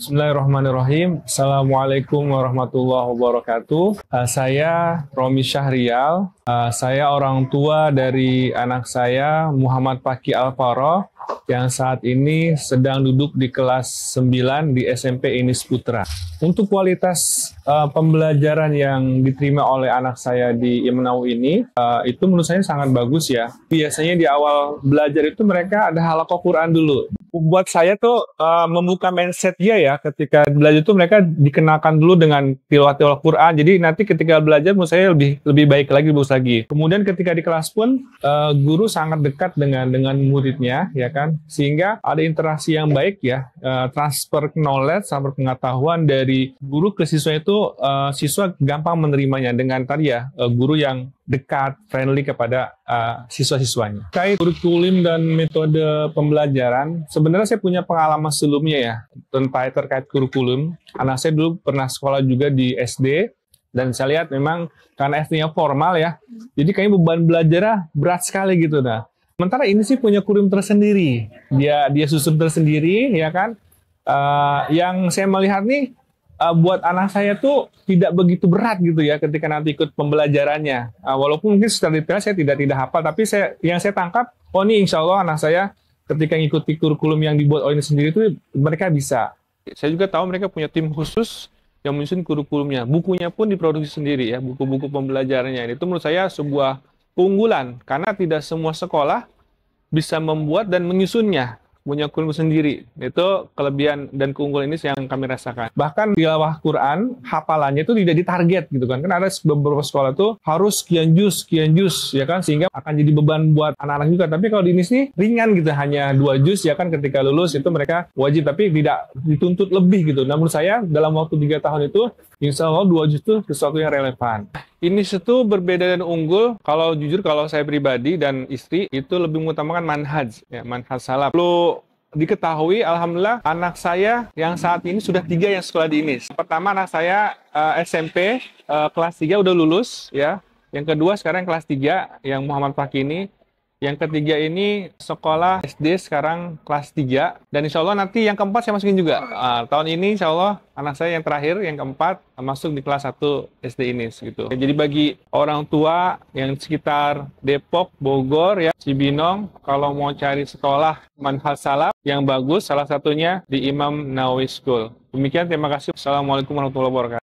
Bismillahirrahmanirrahim. Assalamualaikum warahmatullahi wabarakatuh. Saya Romi Syahrial. Saya orang tua dari anak saya Muhammad Fakih Alvaro yang saat ini sedang duduk di kelas 9 di SMP Inis Putra. Untuk kualitas pembelajaran yang diterima oleh anak saya di Imnau ini, itu menurut saya sangat bagus ya. Biasanya di awal belajar itu mereka ada halaqah Quran dulu. Buat saya tuh membuka mindset dia ya, ketika belajar itu mereka dikenalkan dulu dengan tilawah Quran. Jadi nanti ketika belajar menurut saya lebih baik lagi, bagus lagi. Kemudian ketika di kelas pun guru sangat dekat dengan muridnya ya kan, sehingga ada interaksi yang baik ya, transfer knowledge, transfer pengetahuan dari guru ke siswa itu, siswa gampang menerimanya dengan tadi ya, guru yang dekat, friendly kepada siswa-siswanya. Terkait kurikulum dan metode pembelajaran, sebenarnya saya punya pengalaman sebelumnya ya terkait kurikulum. Anak saya dulu pernah sekolah juga di SD, dan saya lihat memang karena SD-nya formal ya, jadi kayaknya beban belajarnya berat sekali gitu. Nah, sementara ini sih punya kurikulum tersendiri, dia susun tersendiri ya kan. Yang saya melihat nih, buat anak saya tuh tidak begitu berat gitu ya ketika nanti ikut pembelajarannya. Walaupun mungkin secara detail saya tidak hafal, tapi yang saya tangkap, oh ini insya Allah anak saya ketika mengikuti kurikulum yang dibuat oleh ini sendiri itu mereka bisa. Saya juga tahu mereka punya tim khusus yang menyusun kurikulumnya. Bukunya pun diproduksi sendiri ya, buku-buku pembelajarannya. Itu menurut saya sebuah keunggulan karena tidak semua sekolah bisa membuat dan menyusunnya, punya kurikulum sendiri. Itu kelebihan dan keunggulan ini yang kami rasakan. Bahkan tilawah Quran, hafalannya itu tidak ditarget gitu kan. Karena ada beberapa sekolah itu harus sekian juz ya kan, sehingga akan jadi beban buat anak-anak juga. Tapi kalau di ini sih ringan gitu, hanya 2 juz ya kan, ketika lulus itu mereka wajib, tapi tidak dituntut lebih gitu. Namun saya dalam waktu 3 tahun itu, insya Allah 2 juz itu sesuatu yang relevan. Ini itu berbeda dan unggul, kalau jujur kalau saya pribadi dan istri itu lebih mengutamakan manhaj, ya, manhaj salaf. Perlu diketahui, alhamdulillah anak saya yang saat ini sudah 3 yang sekolah di INIS. Pertama anak saya SMP kelas 3 udah lulus ya. Yang kedua sekarang kelas 3 yang Muhammad Fakih ini. Yang ketiga ini sekolah SD sekarang kelas 3. Dan insya Allah nanti yang keempat saya masukin juga. Tahun ini insya Allah anak saya yang terakhir, yang keempat, masuk di kelas 1 SD ini gitu. Jadi bagi orang tua yang sekitar Depok, Bogor, ya, Cibinong, kalau mau cari sekolah manhaj salaf yang bagus, salah satunya di Imam Nawawi School. Demikian, terima kasih. Assalamualaikum warahmatullahi wabarakatuh.